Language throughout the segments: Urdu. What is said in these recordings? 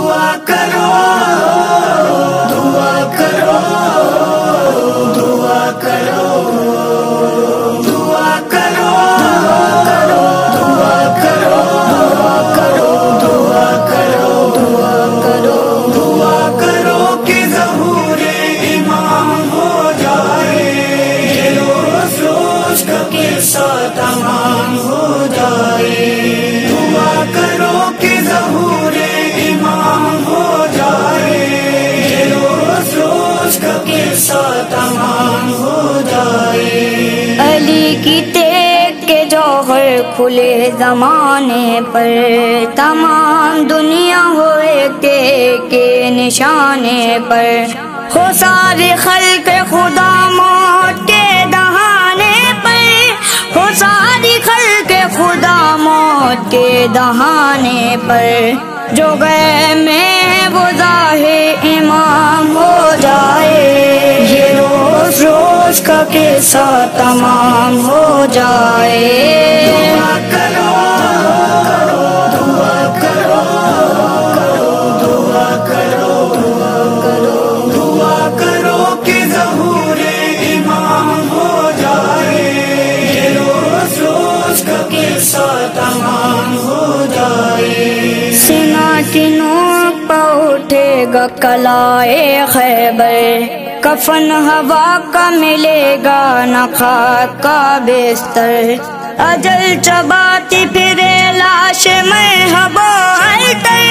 دعا کرو دعا کرو دعا کرو دعا کرو دعا کرو دعا کرو دعا کرو دعا کرو کہ ظہور امام ہو جائے یہ روز روز کا قصہ تمام ہو جائے دعا کرو کہ ظہور امام ہو جائے یہ روز روز کا قصہ تمام ہو جائے علی کی تیغ کے جوہر کھلے زمانے پر تمام دنیا ہوئے تیغ کے نشانے پر ہو سارے خلق خدا موت کے دہانے پر ہو ساری خلق خدا موت کے دہانے پر جو گئے میں وہ ظاہر امام ہو جائے یہ روز روز کا قصہ تمام ہو جائے دعا کرو دعا کرو دعا کرو دعا کرو دعا کرو کہ ظہور امام ہو جائے یہ روز روز کا قصہ تمام ہو جائے سنا کی نوک پہ اٹھے گا کلائے خیبر کفن ہوا کا ملے گا نہ خاک کا بستر اجل چباتی پھرے لاش مرحبا التر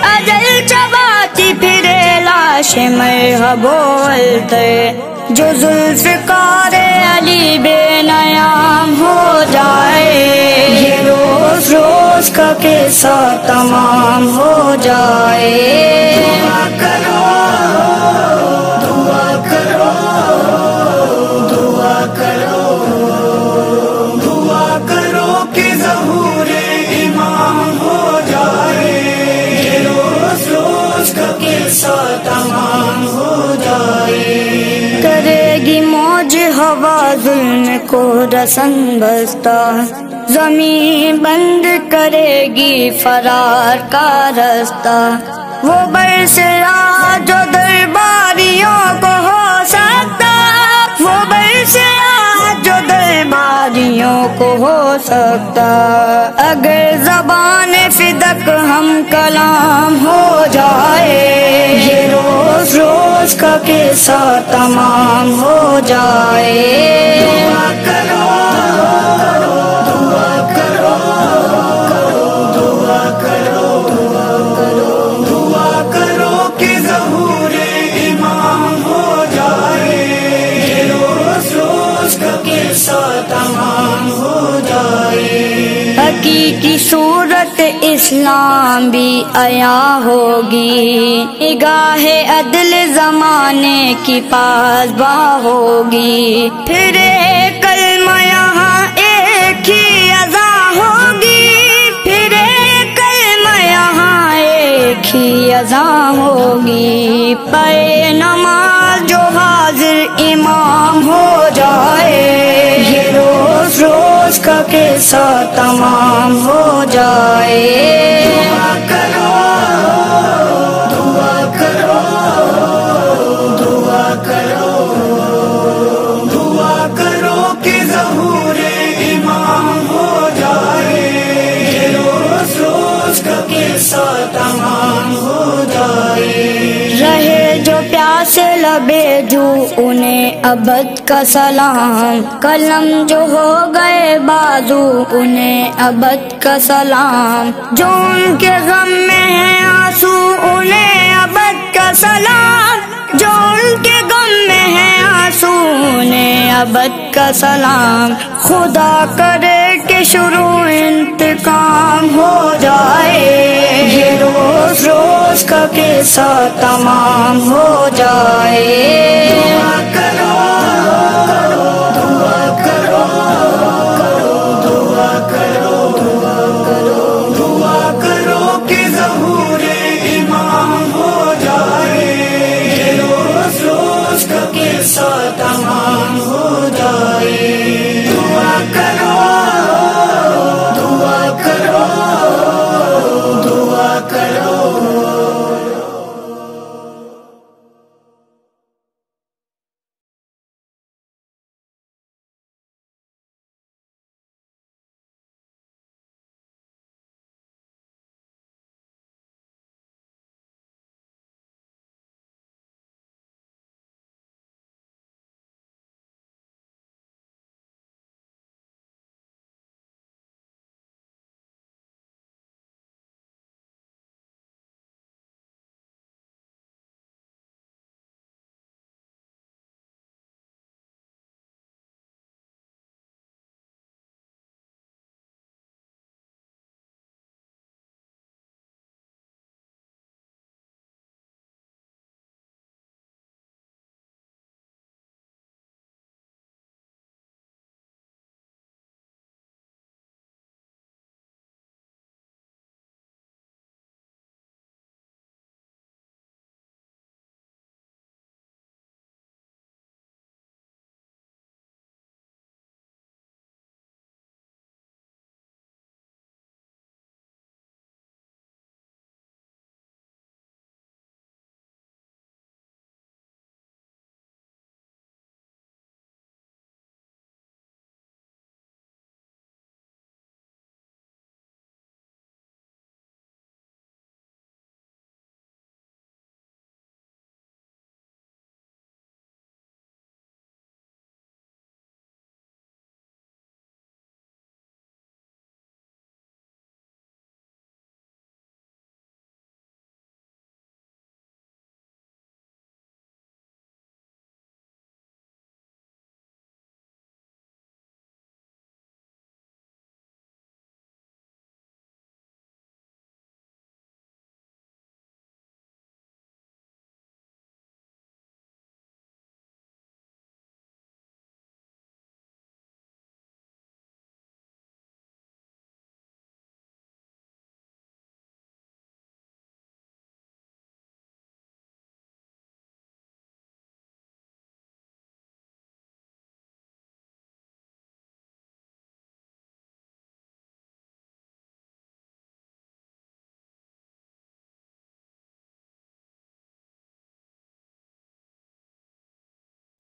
اجل چباتی پھرے لاش مرحبا التر جو ذوالفقار علی بے نیام ہو جائے یہ روز روز کا قصہ تمام ہو جائے دعا کرو دعا کرو دعا کرو دعا کرو کہ ظہور امام ہو جائے یہ روز روز کا قصہ تمام ہو جائے کرے گی موج ہوا ظلم کو رسن بستہ زمین بند کرے گی فرار کا رستہ وہ برسرا جو درباریوں کو ہو سکتا وہ برسرا جو درباریوں کو ہو سکتا اگر زبان فدق ہم کلام ہو جائے یہ روز روز کا قصہ تمام ہو جائے دعا کرو دعا کرو دعا کرو دعا کرو دعا کرو کہ ظہور امام ہو جائے یہ روز روز کا قصہ تمام ہو جائے حقیقی صورت اسلام بھی عیا ہوگی نگاہ عدل زمانے کی پاسباں ہوگی پھر ایک کلمہ یہاں ایک ہی اذا ہوگی پھر ایک کلمہ یہاں ایک ہی اذا ہوگی پے نماز جو حاضر امام ہو جائے یہ روز روز کا قصہ تمام ہو جائے دعا کرو دعا کرو دعا کرو دعا کرو کہ ظہور امام ہو جائے یہ روز روز کا قصہ تمام ہو جائے رہے جو پیاسے لبے جو انہیں ابد کا سلام قلم جو ہو گئے بازو انہیں ابد کا سلام جو ان کے غم میں ہیں آنسو انہیں ابد کا سلام جو ان کے غم میں ہیں آنسو انہیں ابد کا سلام خدا کرے کہ شروع انتقام ہو جائے یہ روز روز کا قصہ تمام ہو جائے دعا کرو دعا کرو دعا کرو دعا کرو دعا کرو کہ ظہور امام ہو جائے یہ روز روز کا قصہ تمام ہو جائے دعا کرو دعا کرو دعا کرو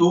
2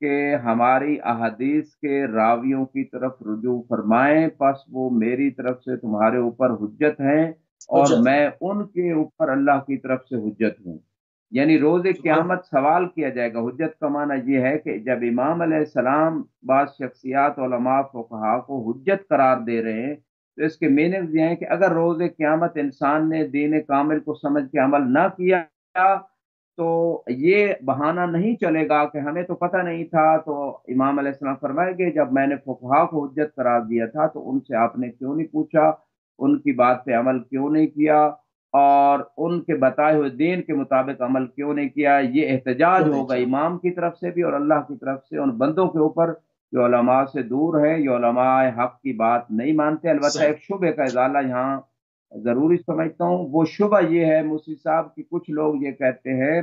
کہ ہماری احادیث کے راویوں کی طرف رجوع فرمائیں، پس وہ میری طرف سے تمہارے اوپر حجت ہیں اور حجت ہے۔ میں ان کے اوپر اللہ کی طرف سے حجت ہوں۔ یعنی روز سبحان قیامت سوال کیا جائے گا۔ حجت کا معنی یہ ہے کہ جب امام علیہ السلام بعض شخصیات علماء فقہا کو حجت قرار دے رہے ہیں، تو اس کے میننگ یہ ہیں کہ اگر روز قیامت انسان نے دین کامل کو سمجھ کے عمل نہ کیا تو یہ بہانہ نہیں چلے گا کہ ہمیں تو پتہ نہیں تھا۔ تو امام علیہ السلام فرمائے گے جب میں نے فقہا کو حجت قرار دیا تھا تو ان سے آپ نے کیوں نہیں پوچھا، ان کی بات پہ عمل کیوں نہیں کیا، اور ان کے بتائے ہوئے دین کے مطابق عمل کیوں نہیں کیا۔ یہ احتجاج کیوں نہیں ہوگا کیا؟ امام کی طرف سے بھی اور اللہ کی طرف سے ان بندوں کے اوپر جو علماء سے دور ہے، جو علماء حق کی بات نہیں مانتے۔ البتہ صحیح۔ ایک شبہ کا ازالہ یہاں ضروری سمجھتا ہوں۔ وہ شبہ یہ ہے موسی صاحب کی کچھ لوگ یہ کہتے ہیں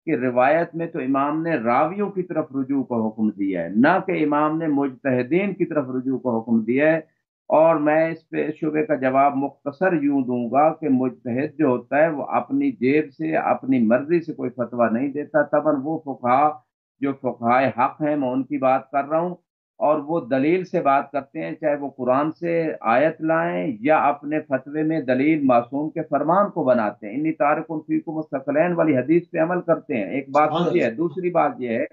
کہ روایت میں تو امام نے راویوں کی طرف رجوع کا حکم دیا ہے، نہ کہ امام نے مجتہدین کی طرف رجوع کا حکم دیا ہے۔ اور میں اس پہ شبے کا جواب مختصر یوں دوں گا کہ مجتہد جو ہوتا ہے وہ اپنی جیب سے اپنی مرضی سے کوئی فتویٰ نہیں دیتا۔ طبعاً وہ فقہا جو فقہائے حق ہیں میں ان کی بات کر رہا ہوں، اور وہ دلیل سے بات کرتے ہیں، چاہے وہ قرآن سے آیت لائیں یا اپنے فتوے میں دلیل معصوم کے فرمان کو بناتے ہیں۔ انی تارک فیکم الثقلین والی حدیث پہ عمل کرتے ہیں۔ ایک بات سبحان تو یہ ہے۔ اللہ۔ دوسری بات یہ ہے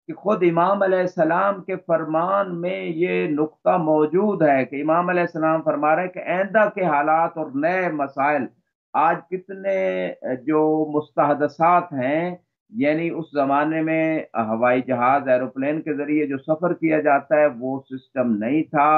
کہ خود امام علیہ السلام کے فرمان میں یہ نقطہ موجود ہے کہ امام علیہ السلام فرما رہے ہیں کہ آئندہ کے حالات اور نئے مسائل، آج کتنے جو مستحدثات ہیں، یعنی اس زمانے میں ہوائی جہاز ایروپلین کے ذریعے جو سفر کیا جاتا ہے وہ سسٹم نہیں تھا،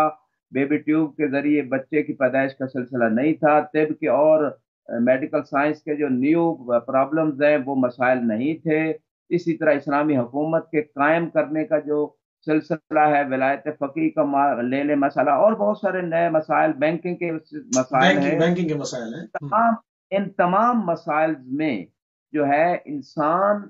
بیبی ٹیوب کے ذریعے بچے کی پیدائش کا سلسلہ نہیں تھا، طب کے اور میڈیکل سائنس کے جو نیو پرابلمز ہیں وہ مسائل نہیں تھے۔ اسی طرح اسلامی حکومت کے قائم کرنے کا جو سلسلہ ہے، ولایت فقیہ کا لے لے مسئلہ، اور بہت سارے نئے مسائل، بینکنگ کے مسائل ہیں۔ بینکنگ کے مسائل ہیں۔ ان تمام مسائل میں جو ہے انسان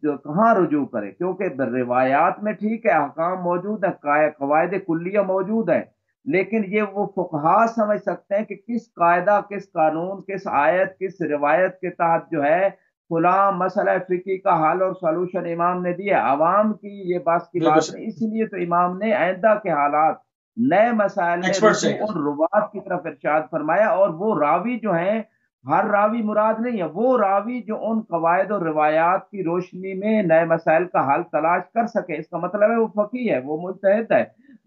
جو کہاں رجوع کرے، کیونکہ روایات میں ٹھیک ہے احکام موجود ہیں، قواعد کلیہ موجود ہیں، لیکن یہ وہ فقہا سمجھ سکتے ہیں کہ کس قاعدہ، کس قانون، کس آیت، کس روایت کے تحت جو ہے فلاں مسئلہ فقہی کا حل اور سولوشن امام نے دیا۔ عوام کی یہ بات کی بالکل بات صحیح۔ نہیں، اسی لیے تو امام نے آئندہ کے حالات، نئے مسائل میں ایکسپرٹ سے رجوع اور روات کی طرف ارشاد فرمایا۔ اور وہ راوی جو ہیں، ہر راوی مراد نہیں ہے، وہ راوی جو ان قواعد اور روایات کی روشنی میں نئے مسائل کا حل تلاش کر سکے۔ اس کا مطلب ہے وہ فقیہ ہے، وہ مجتہد ہے۔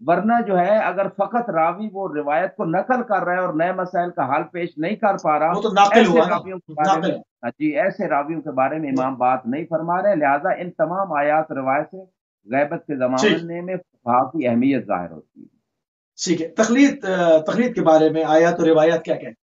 ورنہ جو ہے اگر فقط راوی وہ روایت کو نقل کر رہا ہے اور نئے مسائل کا حل پیش نہیں کر پا رہا، وہ تو ناقل ایسے ہوا نا، راویوں کے بارے ناقل۔ میں ایسے راویوں کے بارے میں امام بات نہیں فرما رہے۔ لہذا ان تمام آیات روایت سے غیبت کے ٹھیک زمانے میں فقہا کی اہمیت ظاہر ہوتی ہے۔ ٹھیک ہے۔ تقلید کے بارے میں آیات اور روایات کیا کہیں؟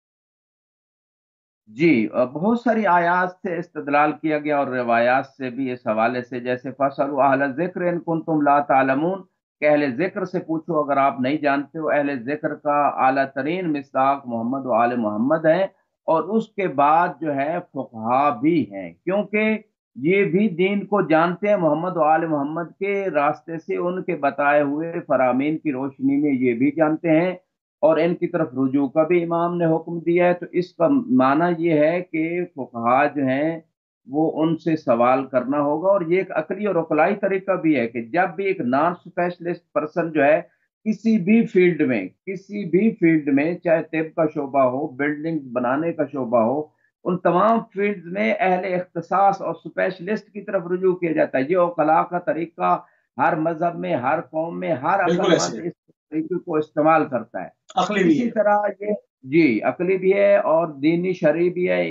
جی، بہت ساری آیات سے استدلال کیا گیا اور روایات سے بھی اس حوالے سے، جیسے فَاسْأَلُوا أَهْلَ الذِّكْرِ إِن كُنتُمْ لَا تَعْلَمُونَ، کہ اہل ذکر سے پوچھو اگر آپ نہیں جانتے ہو۔ اہل ذکر کا اعلیٰ ترین مصداق محمد و آل محمد ہے، اور اس کے بعد جو ہے فقہا بھی ہیں، کیونکہ یہ بھی دین کو جانتے ہیں محمد و آل محمد کے راستے سے، ان کے بتائے ہوئے فرامین کی روشنی میں یہ بھی جانتے ہیں، اور ان کی طرف رجوع کا بھی امام نے حکم دیا ہے۔ تو اس کا معنی یہ ہے کہ فقہا جو ہیں وہ ان سے سوال کرنا ہوگا، اور یہ ایک عقلی اور عقلائی طریقہ بھی ہے کہ جب بھی ایک نان اسپیشلسٹ پرسن جو ہے کسی بھی فیلڈ میں چاہے طب کا شعبہ ہو، بلڈنگ بنانے کا شعبہ ہو، ان تمام فیلڈز میں اہل اختصاص اور اسپیشلسٹ کی طرف رجوع کیا جاتا ہے۔ یہ عقلاء کا طریقہ ہر مذہب میں، ہر قوم میں، ہر عقل بالکل ایسے مند ہے، اس طریقے کو استعمال کرتا ہے۔ عقلی بھی اسی ہے۔ طرح یہ جی عقلی بھی ہے اور دینی شرعی بھی ہے۔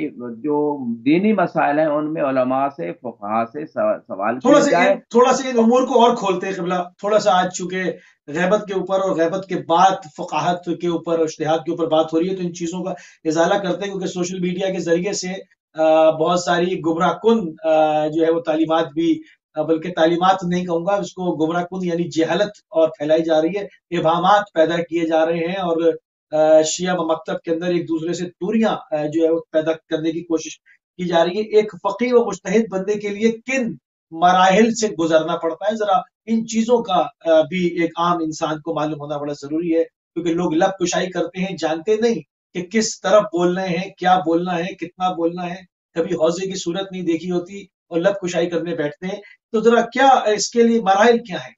جو دینی مسائل ہیں ان میں علماء سے، فقہا سے سوال کیا جائے۔ تھوڑا سا ان امور کو اور کھولتے ہیں قبلہ، تھوڑا سا آج چونکہ غیبت کے اوپر اور غیبت کے بعد فقاہت کے اوپر اور اجتہاد کے اوپر بات ہو رہی ہے، تو ان چیزوں کا ازالہ کرتے ہیں، کیونکہ سوشل میڈیا کے ذریعے سے بہت ساری گمراہ کن جو ہے وہ تعلیمات بھی، بلکہ تعلیمات نہیں کہوں گا اس کو، گمراہ کن یعنی جہالت اور پھیلائی جا رہی ہے، ابہامات پیدا کیے جا رہے ہیں، اور شیعہ مکتب کے اندر ایک دوسرے سے دوریاں جو ہے وہ پیدا کرنے کی کوشش کی جا رہی ہے۔ ایک فقیہ و مجتہد بندے کے لیے کن مراحل سے گزرنا پڑتا ہے، ذرا ان چیزوں کا بھی ایک عام انسان کو معلوم ہونا بڑا ضروری ہے، کیونکہ لوگ لب کشائی کرتے ہیں، جانتے نہیں کہ کس طرف بولنا ہے، کیا بولنا ہے، کتنا بولنا ہے، کبھی حوضے کی صورت نہیں دیکھی ہوتی، اور لب کشائی کرنے بیٹھتے ہیں. تو ذرا کیا اس کے لیے مراحل کیا ہیں؟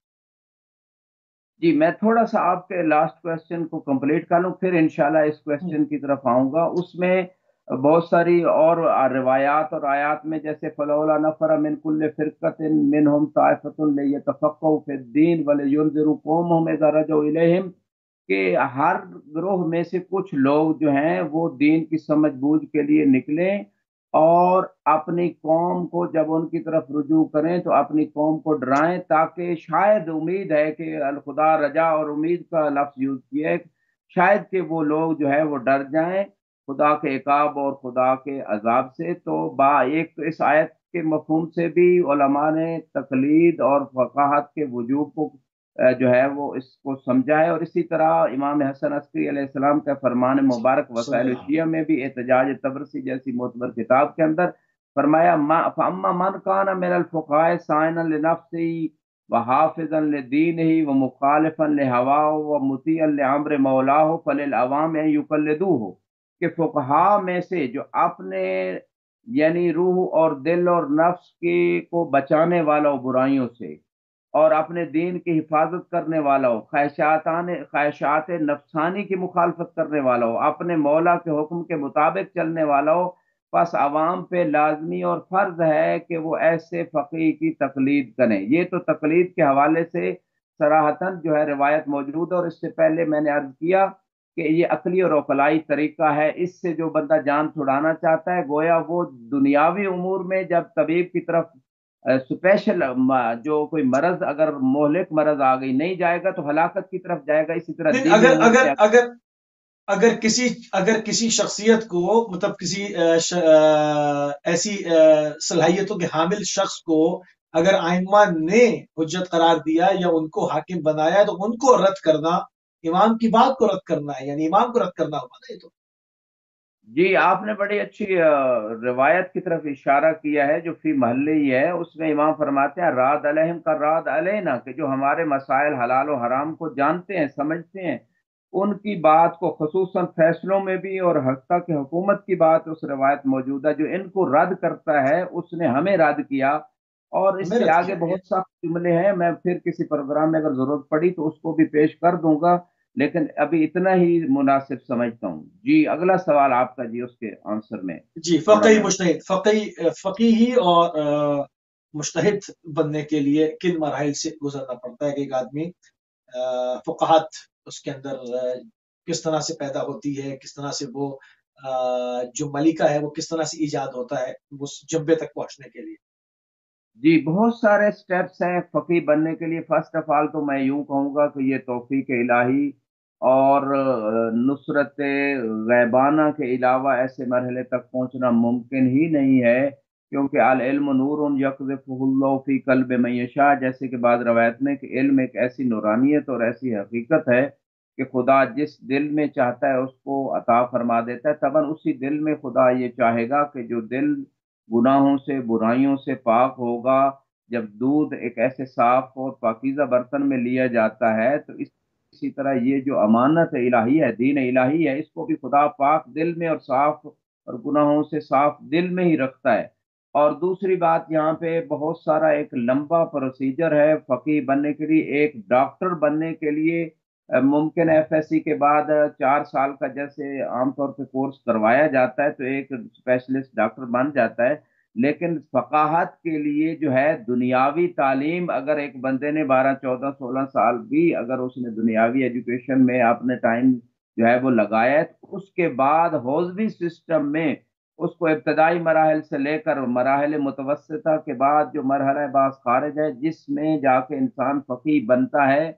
جی میں تھوڑا سا آپ کے لاسٹ کویسچن کو کمپلیٹ کر لوں، پھر انشاءاللہ اس کویسچن کی طرف آؤں گا. اس میں بہت ساری اور روایات اور آیات میں، جیسے فلولا نفر من کل فرقۃ منہم طائفۃ لیتفقہوا فی الدین ولینذروا قومہم اذا رجعوا الیہم، کہ ہر گروہ میں سے کچھ لوگ جو ہیں وہ دین کی سمجھ بوجھ کے لیے نکلیں، اور اپنی قوم کو جب ان کی طرف رجوع کریں تو اپنی قوم کو ڈرائیں، تاکہ شاید امید ہے کہ الخدا رجا اور امید کا لفظ یوز کیا ہے، شاید کہ وہ لوگ جو ہے وہ ڈر جائیں خدا کے عقاب اور خدا کے عذاب سے. تو ایک اس آیت کے مفہوم سے بھی علماء نے تقلید اور فقاہت کے وجوب کو جو ہے وہ اس کو سمجھا ہے. اور اسی طرح امام حسن عسکری علیہ السلام کا فرمان مبارک وسائل الشیعہ میں بھی احتجاج تبرسی جیسی معتبر کتاب کے اندر فرمایا، فَأَمَّا مَنْ كَانَ مِنَ الْفُقَهَاءِ صَائِنًا لِنَفْسِهِ وَحَافِظًا لِدِينِهِ وَمُخَالِفًا لِهَوَاهُ وَمُطِيعًا لِأَمْرِ مَوْلَاهُ فَلِلْعَوَامِ أَن يُقَلِّدُوهُ، کہ فقہاء میں سے جو اپنے یعنی روح اور دل اور نفس کی کو بچانے والا ہو برائیوں سے، اور اپنے دین کی حفاظت کرنے والا ہو، خواہشات نفسانی کی مخالفت کرنے والا ہو، اپنے مولا کے حکم کے مطابق چلنے والا ہو، پس عوام پہ لازمی اور فرض ہے کہ وہ ایسے فقیہ کی تقلید کریں. یہ تو تقلید کے حوالے سے صراحتاً جو ہے روایت موجود ہے، اور اس سے پہلے میں نے عرض کیا کہ یہ عقلی اور عقلائی طریقہ ہے. اس سے جو بندہ جان چھڑانا چاہتا ہے، گویا وہ دنیاوی امور میں جب طبیب کی طرف اسپیشل جو کوئی مرض اگر مہلک مرض آ گئی نہیں جائے گا تو ہلاکت کی طرف جائے گا. اسی طرح لیکن دینی اگر امور اگر کے اگر اگر کسی شخصیت کو مطلب کسی ایسی صلاحیتوں کے حامل شخص کو اگر ائمہ نے حجت قرار دیا یا ان کو حاکم بنایا، تو ان کو رد کرنا امام کی بات کو رد کرنا ہے، یعنی امام کو رد کرنا ہوگا نا. یہ تو جی آپ نے بڑی اچھی روایت کی طرف اشارہ کیا ہے جو فی محلے ہی ہے. اس میں امام فرماتے ہیں راد علیہم کا راد علینا، کہ جو ہمارے مسائل حلال و حرام کو جانتے ہیں سمجھتے ہیں، ان کی بات کو خصوصاً فیصلوں میں بھی، اور حتیٰ کہ حکومت کی بات اس روایت موجود ہے، جو ان کو رد کرتا ہے اس نے ہمیں رد کیا. اور اس ہمیں سے رد آگے کیا گیا. بہت سخت جملے ہیں، میں پھر کسی پروگرام میں اگر ضرورت پڑی تو اس کو بھی پیش کر دوں گا، لیکن ابھی اتنا ہی مناسب سمجھتا ہوں. جی اگلا سوال آپ کا، جی اس کے آنسر میں جی، تھوڑا فقی میں مجتہد، فقیہی اور مجتہد بننے کے لیے کن مراحل سے گزرنا پڑتا ہے کہ ایک آدمی فقاہت اس کے اندر کس طرح سے پیدا ہوتی ہے، کس طرح سے وہ جو ملکہ ہے وہ کس طرح سے ایجاد ہوتا ہے اس جبے تک پہنچنے کے لیے. جی بہت سارے سٹیپس ہیں فقی بننے کے لیے. فرسٹ آف آل تو میں یوں کہوں گا کہ یہ توفیق الہی اور نصرت غیبانہ کے علاوہ ایسے مرحلے تک پہنچنا ممکن ہی نہیں ہے، کیونکہ العلم نور یقذفہ اللہ فی قلب من یشاء، جیسے کہ بعض روایت میں کہ علم ایک ایسی نورانیت اور ایسی حقیقت ہے کہ خدا جس دل میں چاہتا ہے اس کو عطا فرما دیتا ہے. طبعاً اسی دل میں خدا یہ چاہے گا کہ جو دل گناہوں سے برائیوں سے پاک ہوگا، جب دودھ ایک ایسے صاف اور پاکیزہ برتن میں لیا جاتا ہے تو اسی طرح یہ جو امانت الہی ہے، دین الہی ہے، اس کو بھی خدا پاک دل میں اور صاف اور گناہوں سے صاف دل میں ہی رکھتا ہے. اور دوسری بات، یہاں پہ بہت سارا ایک لمبا پروسیجر ہے فقیہ بننے کے لیے. ایک ڈاکٹر بننے کے لیے ممکن ایف ایس سی کے بعد 4 سال کا جیسے عام طور پہ کورس کروایا جاتا ہے تو ایک اسپیشلسٹ ڈاکٹر بن جاتا ہے. لیکن فقاہت کے لیے جو ہے دنیاوی تعلیم، اگر ایک بندے نے 12 14 16 سال بھی اگر اس نے دنیاوی ایجوکیشن میں اپنے ٹائم جو ہے وہ لگایا ہے، تو اس کے بعد حوزوی سسٹم میں اس کو ابتدائی مراحل سے لے کر مراحل متوسطہ کے بعد جو مرحلہ بعض خارج ہے جس میں جا کے انسان فقیہ بنتا ہے.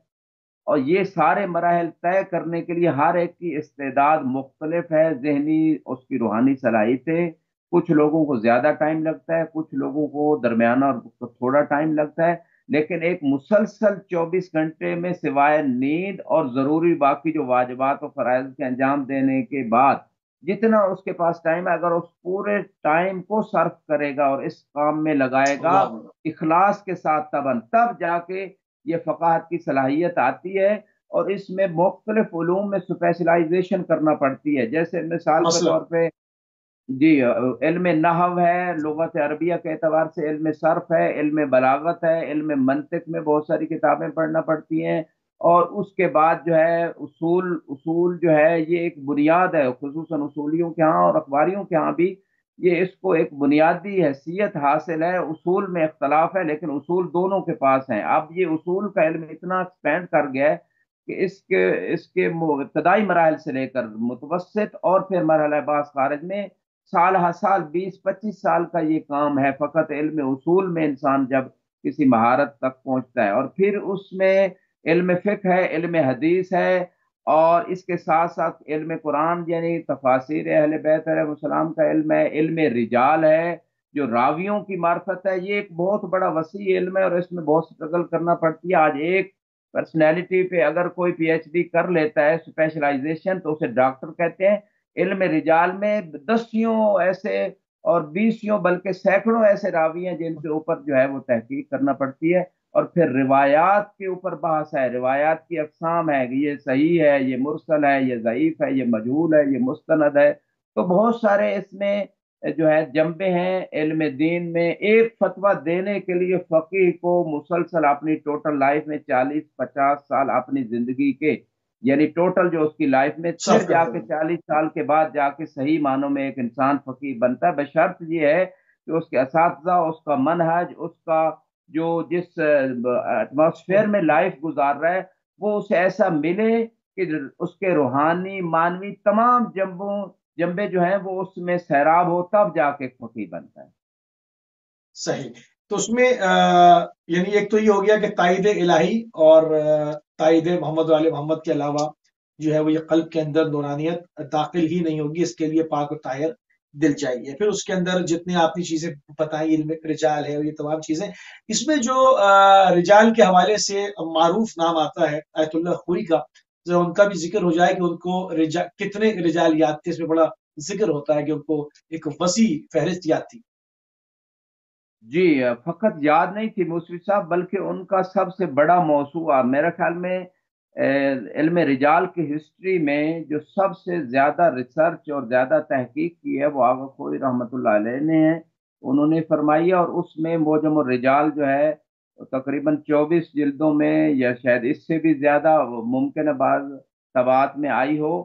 اور یہ سارے مراحل طے کرنے کے لیے ہر ایک کی استعداد مختلف ہے، ذہنی اس کی روحانی صلاحیتیں. کچھ لوگوں کو زیادہ ٹائم لگتا ہے، کچھ لوگوں کو درمیانہ اور تھوڑا ٹائم لگتا ہے، لیکن ایک مسلسل 24 گھنٹے میں سوائے نیند اور ضروری باقی جو واجبات و فرائض کے انجام دینے کے بعد جتنا اس کے پاس ٹائم ہے، اگر اس پورے ٹائم کو صرف کرے گا اور اس کام میں لگائے گا اللہ اللہ. اخلاص کے ساتھ، تب جا کے یہ فقاہت کی صلاحیت آتی ہے. اور اس میں مختلف علوم میں اسپیشلائزیشن کرنا پڑتی ہے. جیسے مثال کے مثلا طور پہ جی علم نحو ہے، لغت عربیہ کے اعتبار سے علم صرف ہے، علم بلاغت ہے، علم منطق میں بہت ساری کتابیں پڑھنا پڑتی ہیں، اور اس کے بعد جو ہے اصول جو ہے یہ ایک بنیاد ہے، خصوصاً اصولیوں کے ہاں اور اخباریوں کے ہاں بھی یہ اس کو ایک بنیادی حیثیت حاصل ہے۔ اصول میں اختلاف ہے لیکن اصول دونوں کے پاس ہیں۔ اب یہ اصول کا علم اتنا ایکسپینڈ کر گیا ہے کہ اس کے ابتدائی مراحل سے لے کر متوسط اور پھر مرحلہ بعض خارج میں سال ہر سال 20-25 سال کا یہ کام ہے، فقط علم اصول میں انسان جب کسی مہارت تک پہنچتا ہے، اور پھر اس میں علم فقہ ہے، علم حدیث ہے، اور اس کے ساتھ ساتھ علم قرآن یعنی تفاسیر اہل بیت علیہ السلام کا علم ہے، علم رجال ہے جو راویوں کی معرفت ہے۔ یہ ایک بہت بڑا وسیع علم ہے اور اس میں بہت سٹرگل کرنا پڑتی ہے۔ آج ایک پرسنالٹی پہ اگر کوئی پی ایچ ڈی کر لیتا ہے اسپیشلائزیشن تو اسے ڈاکٹر کہتے ہیں۔ علم رجال میں دسیوں ایسے اور بیسیوں بلکہ سینکڑوں ایسے راوی ہیں جن کے اوپر جو ہے وہ تحقیق کرنا پڑتی ہے، اور پھر روایات کے اوپر بحث ہے، روایات کی اقسام ہے کہ یہ صحیح ہے، یہ مرسل ہے، یہ ضعیف ہے، یہ مجہول ہے، یہ مستند ہے۔ تو بہت سارے اس میں جو ہے جنبے ہیں علم دین میں۔ ایک فتویٰ دینے کے لیے فقیہ کو مسلسل اپنی ٹوٹل لائف میں 40-50 سال اپنی زندگی کے یعنی ٹوٹل جو اس کی لائف میں، پھر صرف جا کرتے کے ہیں۔ 40 سال کے بعد جا کے صحیح معنوں میں ایک انسان فقیہ بنتا ہے، بشرط یہ ہے کہ اس کے اساتذہ، اس کا منہج، اس کا جو جس ایٹماسفیئر میں لائف گزار رہا ہے وہ اسے ایسا ملے کہ اس کے روحانی مانوی تمام جنبے جو ہیں وہ اس میں سیراب ہو، تب جا کے فقیہ بنتا ہے۔ صحیح۔ تو اس میں یعنی ایک تو یہ ہو گیا کہ تائید الہی اور تائید محمد وآل محمد کے علاوہ جو ہے وہ یہ قلب کے اندر نورانیت داخل ہی نہیں ہوگی، اس کے لیے پاک و طاہر دل چاہیے۔ پھر اس کے اندر جتنے آپ نے چیزیں بتائیں، علم رجال ہے اور یہ تمام چیزیں، اس میں جو رجال کے حوالے سے معروف نام آتا ہے آیت اللہ خوئی کا، ذرا ان کا بھی ذکر ہو جائے کہ ان کو کتنے رجال یاد تھے۔ اس میں بڑا ذکر ہوتا ہے کہ ان کو ایک وسیع فہرست یاد تھی۔ جی فقط یاد نہیں تھی موسوی صاحب، بلکہ ان کا سب سے بڑا موضوع میرے خیال میں علم رجال کی ہسٹری میں جو سب سے زیادہ ریسرچ اور زیادہ تحقیق کی ہے وہ آغا خوئی رحمۃ اللہ علیہ نے ہے، انہوں نے فرمائی ہے، اور اس میں معجم الرجال جو ہے تقریباً 24 جلدوں میں یا شاید اس سے بھی زیادہ ممکن ہے بعض طبعات میں آئی ہو،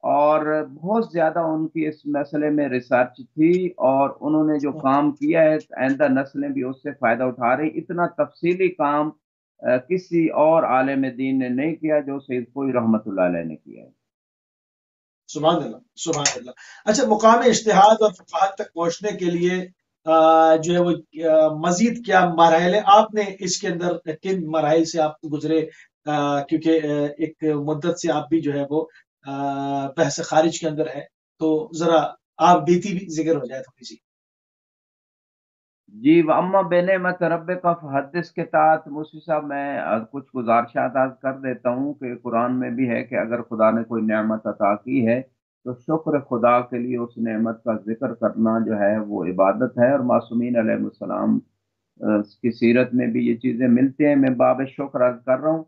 اور بہت زیادہ ان کی اس مسئلے میں ریسرچ تھی، اور انہوں نے جو کام کیا ہے آئندہ نسلیں بھی اس سے فائدہ اٹھا رہی۔ اتنا تفصیلی کام کسی اور عالم دین نے نہیں کیا جو سید خوئی رحمۃ اللہ علیہ نے کیا ہے۔ سبحان اللہ، سبحان اللہ۔ اچھا، مقام اجتہاد اور فقاہت تک پہنچنے کے لیے جو ہے وہ مزید کیا مراحل ہیں؟ آپ نے اس کے اندر کن مراحل سے آپ گزرے؟ کیونکہ ایک مدت سے آپ بھی جو ہے وہ بحث خارج کے اندر ہے، تو ذرا آپ بیتی بھی ذکر ہو جائے تھوڑی سی۔ جی اما بنعمت رب کا فحدث کے تحت موسی صاحب میں کچھ گزارشات عرض کر دیتا ہوں کہ قرآن میں بھی ہے کہ اگر خدا نے کوئی نعمت عطا کی ہے تو شکر خدا کے لیے اس نعمت کا ذکر کرنا جو ہے وہ عبادت ہے، اور معصومین علیہ السلام کی سیرت میں بھی یہ چیزیں ملتے ہیں۔ میں باب شکر عرض کر رہا ہوں،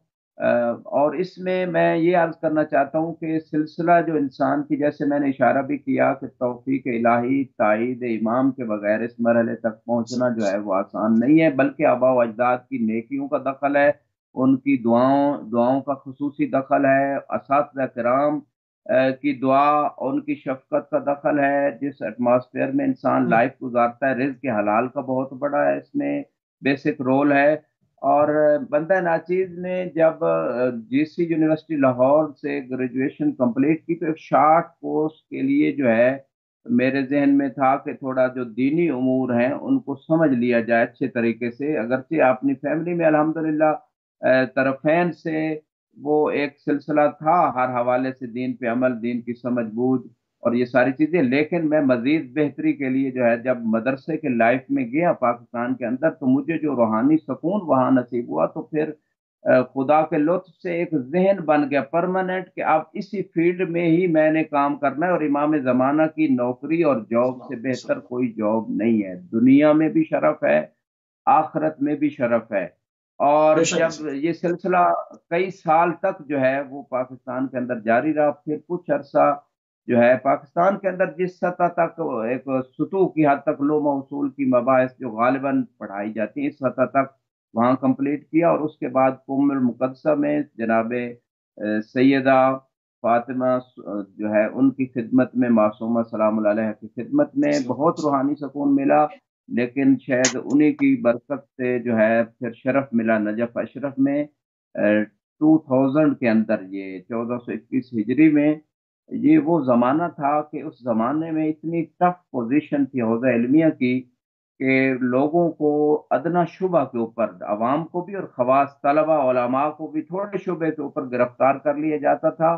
اور اس میں یہ عرض کرنا چاہتا ہوں کہ سلسلہ جو انسان کی، جیسے میں نے اشارہ بھی کیا کہ توفیق الہی تائید امام کے بغیر اس مرحلے تک پہنچنا جو ہے وہ آسان نہیں ہے، بلکہ آباء و اجداد کی نیکیوں کا دخل ہے، ان کی دعاؤں کا خصوصی دخل ہے، اساتذہ کرام کی دعا، ان کی شفقت کا دخل ہے، جس ایٹماسفیئر میں انسان لائف گزارتا ہے، رزق کے حلال کا بہت بڑا ہے اس میں بیسک رول ہے۔ اور بندہ ناچیز نے جب جی سی یونیورسٹی لاہور سے گریجویشن کمپلیٹ کی تو ایک شارٹ کورس کے لیے جو ہے میرے ذہن میں تھا کہ تھوڑا جو دینی امور ہیں ان کو سمجھ لیا جائے اچھے طریقے سے، اگرچہ اپنی فیملی میں الحمدللہ طرفین سے وہ ایک سلسلہ تھا ہر حوالے سے، دین پہ عمل، دین کی سمجھ بوجھ اور یہ ساری چیزیں، لیکن میں مزید بہتری کے لیے جو ہے جب مدرسے کے لائف میں گیا پاکستان کے اندر تو مجھے جو روحانی سکون وہاں نصیب ہوا، تو پھر خدا کے لطف سے ایک ذہن بن گیا پرماننٹ کہ اب اسی فیلڈ میں ہی میں نے کام کرنا ہے، اور امام زمانہ کی نوکری اور جاب سے بہتر کوئی جاب نہیں ہے، دنیا میں بھی شرف ہے، آخرت میں بھی شرف ہے۔ اور بے شک، بے جب شک۔ یہ سلسلہ کئی سال تک جو ہے وہ پاکستان کے اندر جاری رہا، پھر کچھ عرصہ جو ہے پاکستان کے اندر جس سطح تک ایک سطوح کی حد تک علوم و اصول کی مباحث جو غالباً پڑھائی جاتی ہیں اس سطح تک وہاں کمپلیٹ کیا، اور اس کے بعد قم المقدسہ میں جناب سیدہ فاطمہ جو ہے ان کی خدمت میں، معصومہ سلام اللہ علیہ کی خدمت میں بہت روحانی سکون ملا، لیکن شاید انہی کی برکت سے جو ہے پھر شرف ملا نجف اشرف میں 2000 کے اندر، یہ 1421 ہجری میں۔ یہ وہ زمانہ تھا کہ اس زمانے میں اتنی ٹف پوزیشن تھی حوزہ علمیہ کی کہ لوگوں کو ادنا شبہ کے اوپر، عوام کو بھی اور خواص طلبہ علماء کو بھی تھوڑے شبے کے اوپر گرفتار کر لیا جاتا تھا،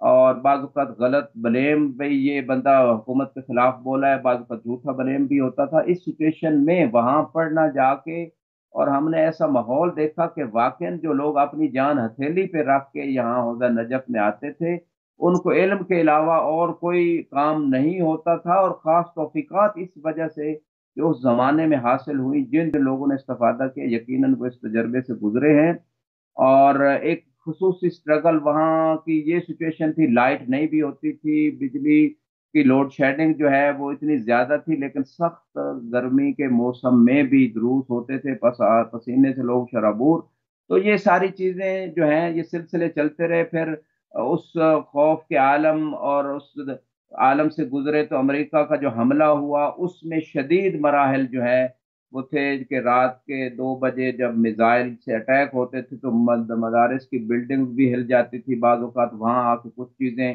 اور بعض اوقات غلط بلیم، بھئی یہ بندہ حکومت کے خلاف بولا ہے، بعض اوقات جھوٹا بلیم بھی ہوتا تھا۔ اس سچویشن میں وہاں پڑھنا جا کے، اور ہم نے ایسا ماحول دیکھا کہ واقعاً جو لوگ اپنی جان ہتھیلی پہ رکھ کے یہاں حوزہ نجف میں آتے تھے ان کو علم کے علاوہ اور کوئی کام نہیں ہوتا تھا، اور خاص توفیقات اس وجہ سے جو اس زمانے میں حاصل ہوئی، جن لوگوں نے استفادہ کیا یقیناً وہ اس تجربے سے گزرے ہیں۔ اور ایک خصوصی سٹرگل وہاں کی یہ سچویشن تھی، لائٹ نہیں بھی ہوتی تھی، بجلی کی لوڈ شیڈنگ جو ہے وہ اتنی زیادہ تھی، لیکن سخت گرمی کے موسم میں بھی دروس ہوتے تھے، پسینے سے لوگ شرابور۔ تو یہ ساری چیزیں جو ہیں یہ سلسلے چلتے رہے، پھر اس خوف کے عالم اور اس عالم سے گزرے تو امریکہ کا جو حملہ ہوا اس میں شدید مراحل جو ہے وہ تھے کہ رات کے 2 بجے جب میزائل سے اٹیک ہوتے تھے تو مدارس کی بلڈنگ بھی ہل جاتی تھی، بعض اوقات وہاں آ کے کچھ چیزیں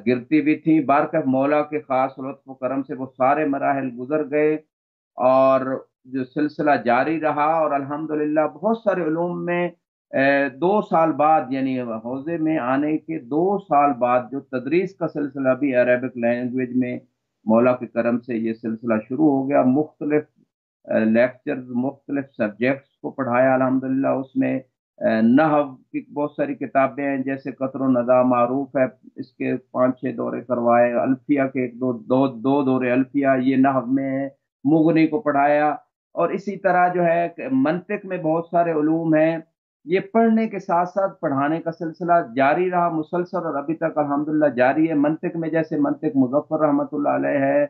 گرتی بھی تھیں۔ بارکہ مولا کے خاص لطف و کرم سے وہ سارے مراحل گزر گئے، اور جو سلسلہ جاری رہا، اور الحمدللہ بہت سارے علوم میں 2 سال بعد، یعنی حوزے میں آنے کے 2 سال بعد جو تدریس کا سلسلہ بھی عربک لینگویج میں مولا کے کرم سے یہ سلسلہ شروع ہو گیا۔ مختلف لیکچرز، مختلف سبجیکٹس کو پڑھایا الحمدللہ۔ اس میں نحو کی بہت ساری کتابیں ہیں، جیسے قطر و ندا معروف ہے، اس کے 5-6 دورے کروائے، الفیہ کے ایک دو دورے الفیہ یہ نحو میں ہے، مغنی کو پڑھایا، اور اسی طرح جو ہے منطق میں بہت سارے علوم ہیں۔ یہ پڑھنے کے ساتھ ساتھ پڑھانے کا سلسلہ جاری رہا مسلسل، اور ابھی تک الحمدللہ جاری ہے۔ منطق میں جیسے منطق مظفر رحمۃ اللہ علیہ ہے،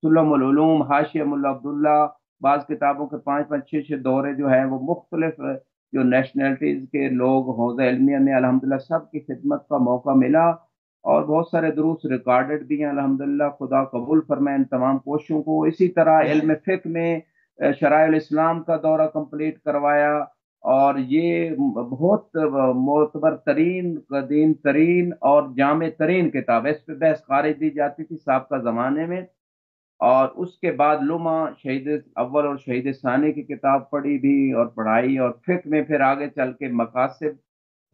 سلم العلوم حاشیہ ملا عبداللہ، بعض کتابوں کے 5-5 6 دورے جو ہیں وہ مختلف جو نیشنلٹیز کے لوگ حوزہ علمیہ میں الحمدللہ سب کی خدمت کا موقع ملا، اور بہت سارے دروس ریکارڈڈ بھی ہیں الحمدللہ۔ خدا قبول فرمائے ان تمام کوششوں کو۔ اسی طرح علم فقہ میں شرائع الاسلام کا دورہ کمپلیٹ کروایا، اور یہ بہت معتبر ترین، قدیم ترین اور جامع ترین کتاب ہے، اس پہ بحث خارج دی جاتی تھی سابقہ زمانے میں۔ اور اس کے بعد لمع شہید اول اور شہید ثانی کی کتاب پڑھی بھی اور پڑھائی، اور فقہ میں پھر آگے چل کے مقاصد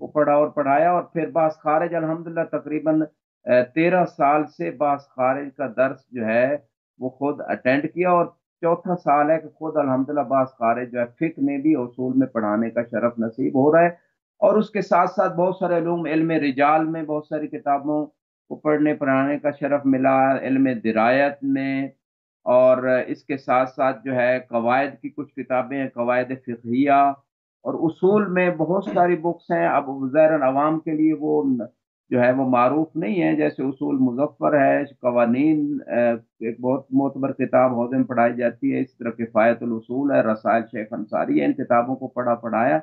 کو پڑھا اور پڑھایا، اور پھر باس خارج الحمدللہ تقریباً 13 سال سے باس خارج کا درس جو ہے وہ خود اٹینڈ کیا، اور چوتھا سال ہے کہ خود الحمدللہ باس خارج جو ہے فقہ میں بھی اصول میں پڑھانے کا شرف نصیب ہو رہا ہے۔ اور اس کے ساتھ ساتھ بہت سارے علوم، علم رجال میں بہت ساری کتابوں کو پڑھنے پڑھانے کا شرف ملا، علم درایت میں، اور اس کے ساتھ ساتھ جو ہے قواعد کی کچھ کتابیں ہیں، قواعد فقہیہ، اور اصول میں بہت ساری بکس ہیں۔ اب ظاہراً عوام کے لیے وہ جو ہے وہ معروف نہیں ہے، جیسے اصول مظفر ہے، قوانین ایک بہت معتبر کتاب حوزے میں پڑھائی جاتی ہے، اس طرح کفایت الاصول ہے، رسائل شیخ انصاری ہے، ان کتابوں کو پڑھایا۔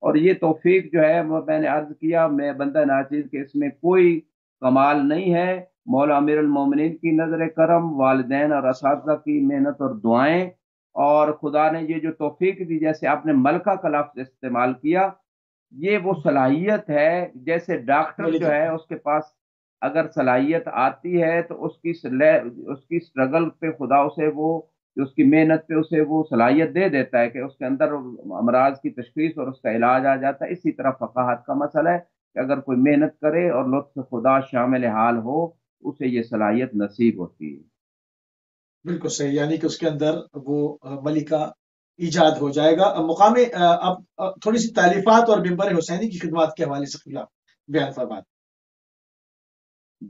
اور یہ توفیق جو ہے وہ میں نے عرض کیا، میں بندہ ناچیز کہ اس میں کوئی کمال نہیں ہے، مولا امیر المومنین کی نظر کرم، والدین اور اساتذہ کی محنت اور دعائیں، اور خدا نے یہ جو توفیق دی، جیسے آپ نے ملکہ کا لفظ استعمال کیا، یہ وہ صلاحیت ہے، جیسے ڈاکٹر جو ہے اس کے پاس اگر صلاحیت آتی ہے تو اس کی سٹرگل پہ خدا اسے وہ اس کی محنت پہ اسے وہ صلاحیت دے دیتا ہے کہ اس کے اندر امراض کی تشخیص اور اس کا علاج آ جاتا ہے۔ اسی طرح فقاہت کا مسئلہ ہے کہ اگر کوئی محنت کرے اور لطف خدا شامل حال ہو اسے یہ صلاحیت نصیب ہوتی ہے۔ بالکل صحیح، یعنی کہ اس کے اندر وہ ملکہ ایجاد ہو جائے گا۔ مقامی اب تھوڑی سی تعلیفات اور ممبر حسینی کی خدمات کے حوالے سے خلا بیان فرمائیں۔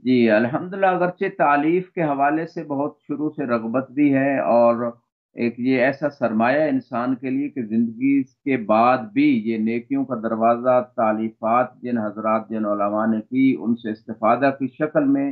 جی الحمدللہ، اگرچہ تعلیف کے حوالے سے بہت شروع سے رغبت بھی ہے، اور ایک یہ ایسا سرمایہ انسان کے لیے کہ زندگی کے بعد بھی یہ نیکیوں کا دروازہ تعلیفات جن حضرات جن علماء نے کی ان سے استفادہ کی شکل میں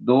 2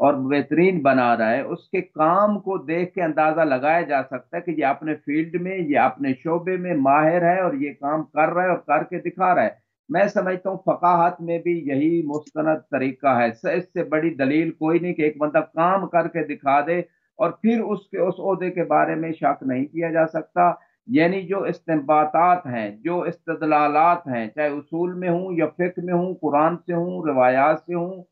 اور بہترین بنا رہا ہے، اس کے کام کو دیکھ کے اندازہ لگایا جا سکتا ہے کہ یہ اپنے فیلڈ میں، یہ اپنے شعبے میں ماہر ہے اور یہ کام کر رہا ہے اور کر کے دکھا رہا ہے۔ میں سمجھتا ہوں فقاہت میں بھی یہی مستند طریقہ ہے، اس سے بڑی دلیل کوئی نہیں کہ ایک بندہ کام کر کے دکھا دے اور پھر اس عہدے کے بارے میں شک نہیں کیا جا سکتا۔ یعنی جو استنباطات ہیں، جو استدلالات ہیں، چاہے اصول میں ہوں یا فقہ میں ہوں، قرآن سے ہوں، روایات سے ہوں،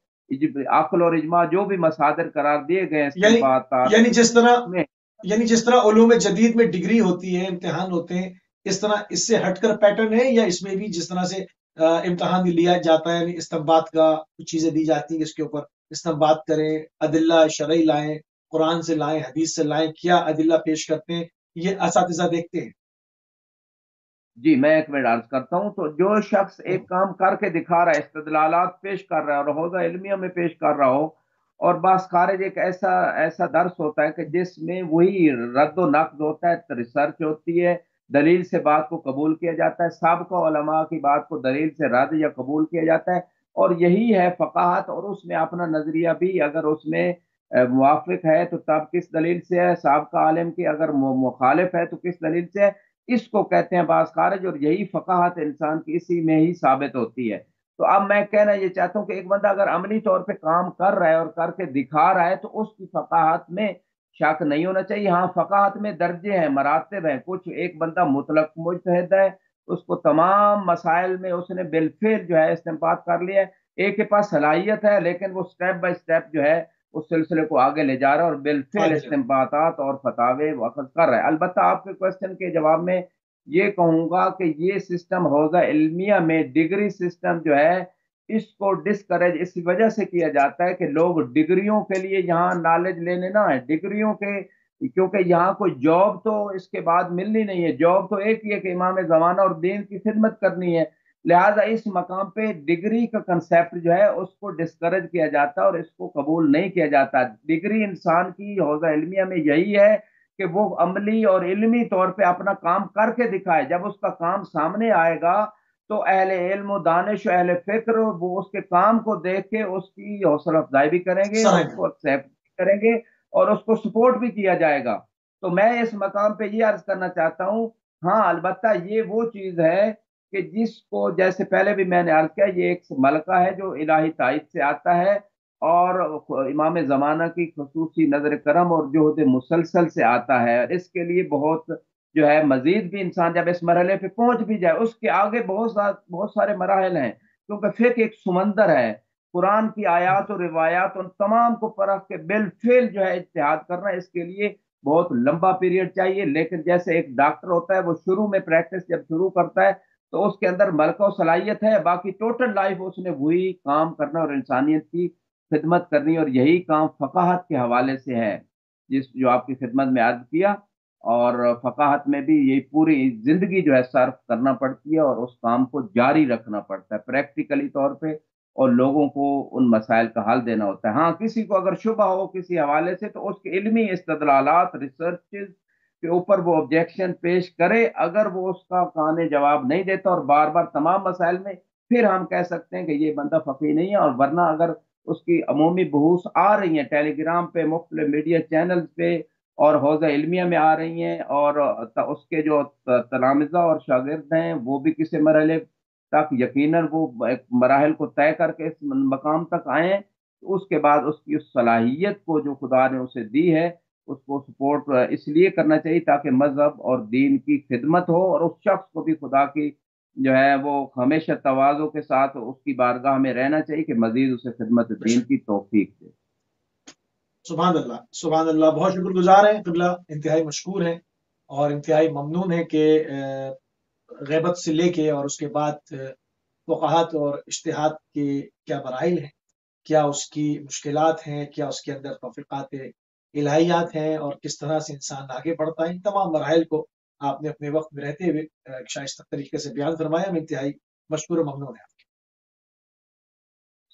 عقل اور اجماع جو بھی مصادر قرار دیے گئے ہیں یعنی استنباطات یعنی جس طرح میں، یعنی جس طرح علوم جدید میں ڈگری ہوتی ہے، امتحان ہوتے ہیں، اس طرح اس سے ہٹ کر پیٹرن ہے، یا اس میں بھی جس طرح سے امتحان لیا جاتا ہے، یعنی استنباط کا کچھ چیزیں دی جاتی ہیں، اس کے اوپر استنباط کریں، ادلہ شرعی لائیں، قرآن سے لائیں، حدیث سے لائیں، کیا ادلہ پیش کرتے ہیں، یہ اساتذہ دیکھتے ہیں؟ جی میں ایک منٹ عرض کرتا ہوں۔ تو جو شخص ایک کام کر کے دکھا رہا ہے، استدلالات پیش کر رہا ہے اور حوزہ علمیہ میں پیش کر رہا ہو، اور بعض خارج ایک ایسا درس ہوتا ہے کہ جس میں وہی رد و نقد ہوتا ہے، ریسرچ ہوتی ہے، دلیل سے بات کو قبول کیا جاتا ہے، سابقہ علماء کی بات کو دلیل سے رد یا قبول کیا جاتا ہے، اور یہی ہے فقاہت۔ اور اس میں اپنا نظریہ بھی اگر اس میں موافق ہے تو تب کس دلیل سے ہے، سابقہ عالم کی اگر مخالف ہے تو کس دلیل سے ہے، اس کو کہتے ہیں بعض خارج، اور یہی فقاہت انسان کی اسی میں ہی ثابت ہوتی ہے۔ تو اب میں کہنا یہ چاہتا ہوں کہ ایک بندہ اگر عملی طور پہ کام کر رہا ہے اور کر کے دکھا رہا ہے تو اس کی فقاہت میں شک نہیں ہونا چاہیے۔ ہاں فقاہت میں درجے ہیں، مراتب ہیں، کچھ ایک بندہ مطلق مجتہد ہے، اس کو تمام مسائل میں اس نے بالفعل جو ہے استنباط کر لیا ہے، ایک کے پاس صلاحیت ہے لیکن وہ سٹیپ بائی سٹیپ جو ہے اس سلسلے کو آگے لے جا رہا ہے اور بالفعل آگے استنباطات اور فتاوے واخذ کر رہا ہے۔ البتہ آپ کے کوشچن کے جواب میں یہ کہوں گا کہ یہ سسٹم حوزہ علمیہ میں ڈگری سسٹم جو ہے اس کو ڈسکریج اس وجہ سے کیا جاتا ہے کہ لوگ ڈگریوں کے لیے یہاں نالج لینے نہ ہے، ڈگریوں کے، کیونکہ یہاں کوئی جاب تو اس کے بعد ملنی نہیں ہے، جاب تو ایک ہی ہے کہ امام زمانہ اور دین کی خدمت کرنی ہے، لہٰذا اس مقام پہ ڈگری کا کنسیپٹ جو ہے اس کو ڈسکریج کیا جاتا ہے اور اس کو قبول نہیں کیا جاتا۔ ڈگری انسان کی حوزہ علمیہ میں یہی ہے کہ وہ عملی اور علمی طور پہ اپنا کام کر کے دکھائے، جب اس کا کام سامنے آئے گا تو اہل علم و دانش و اہل فکر وہ اس کے کام کو دیکھ کے اس کی حوصلہ افزائی بھی کریں گے، سرائیں اس کو ایکسیپٹ کریں گے اور اس کو سپورٹ بھی کیا جائے گا۔ تو میں اس مقام پہ یہ عرض کرنا چاہتا ہوں، ہاں البتہ یہ وہ چیز ہے کہ جس کو جیسے پہلے بھی میں نے عرض کیا، یہ ایک ملکہ ہے جو الہی تائید سے آتا ہے اور امام زمانہ کی خصوصی نظر کرم اور جہد مسلسل سے آتا ہے، اس کے لیے بہت جو ہے مزید بھی انسان جب اس مرحلے پہ پہنچ بھی جائے، اس کے آگے بہت سارے مراحل ہیں، کیونکہ فقہ ایک سمندر ہے، قرآن کی آیات اور روایات ان تمام کو پرکھ کے بالفعل جو ہے اجتہاد کرنا، اس کے لیے بہت لمبا پیریڈ چاہیے۔ لیکن جیسے ایک ڈاکٹر ہوتا ہے وہ شروع میں پریکٹس جب شروع کرتا ہے تو اس کے اندر ملکہ و صلاحیت ہے، باقی ٹوٹل لائف اس نے وہی کام کرنا اور انسانیت کی خدمت کرنی، اور یہی کام فقاہت کے حوالے سے ہے جو آپ کی خدمت میں عرض کیا، اور فقاہت میں بھی یہی پوری زندگی جو ہے صرف کرنا پڑتی ہے اور اس کام کو جاری رکھنا پڑتا ہے پریکٹیکلی طور پہ، اور لوگوں کو ان مسائل کا حل دینا ہوتا ہے۔ ہاں کسی کو اگر شبہ ہو کسی حوالے سے تو اس کے علمی استدلالات ریسرچز کے اوپر وہ آبجیکشن پیش کرے، اگر وہ اس کا کانے جواب نہیں دیتا اور بار بار تمام مسائل میں، پھر ہم کہہ سکتے ہیں کہ یہ بندہ فقیہ نہیں ہے۔ اور ورنہ اگر اس کی عمومی بحوث آ رہی ہیں ٹیلی گرام پہ، مختلف میڈیا چینلز پہ اور حوزہ علمیہ میں آ رہی ہیں، اور اس کے جو تلامذہ اور شاگرد ہیں وہ بھی کسی مرحلے تک یقیناً وہ ایک مراحل کو طے کر کے اس مقام تک آئے ہیں، تو اس کے بعد اس کی اس صلاحیت کو جو خدا نے اسے دی ہے اس کو سپورٹ اس لیے کرنا چاہیے تاکہ مذہب اور دین کی خدمت ہو، اور اس شخص کو بھی خدا کی جو ہے وہ ہمیشہ تواضع کے ساتھ اس کی بارگاہ میں رہنا چاہیے کہ مزید اسے خدمت دین کی توفیق دے۔ سبحان اللہ، سبحان اللہ، بہت شکر گزار ہیں قبلہ، انتہائی مشکور ہیں اور انتہائی ممنون ہیں کہ غیبت سے لے کے اور اس کے بعد فقاہت اور اجتہاد کے کیا مراحل ہیں، کیا اس کی مشکلات ہیں، کیا اس کے اندر توفیقات الہیات ہیں، اور کس طرح سے انسان آگے بڑھتا ہے، ان تمام مراحل کو آپ نے اپنے وقت میں رہتے ہوئے ایک شائستہ طریقے سے بیان فرمایا۔ میں انتہائی مشکور و ممنون ہیں۔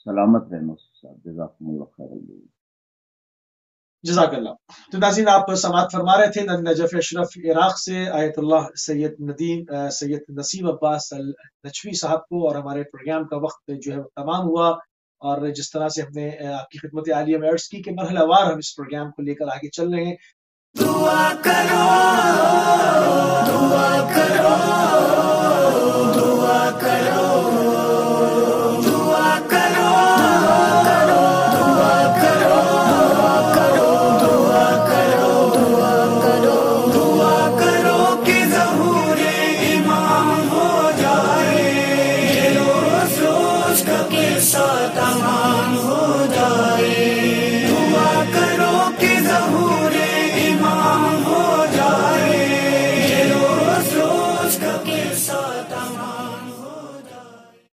سلامت رہے مصطفی صاحب، جزاکم اللہ خیر۔ جزاک اللہ۔ تو ناظرین آپ سماعت فرما رہے تھے نجف اشرف عراق سے آیت اللہ سید نسیم عباس النجفی صاحب کو، اور ہمارے پروگرام کا وقت جو ہے وہ تمام ہوا۔ اور جس طرح سے ہم نے آپ کی خدمت عالیہ میں عرض کی کہ مرحلہ وار ہم اس پروگرام کو لے کر آگے چل رہے ہیں. دعا کرو دعا کرو دعا کرو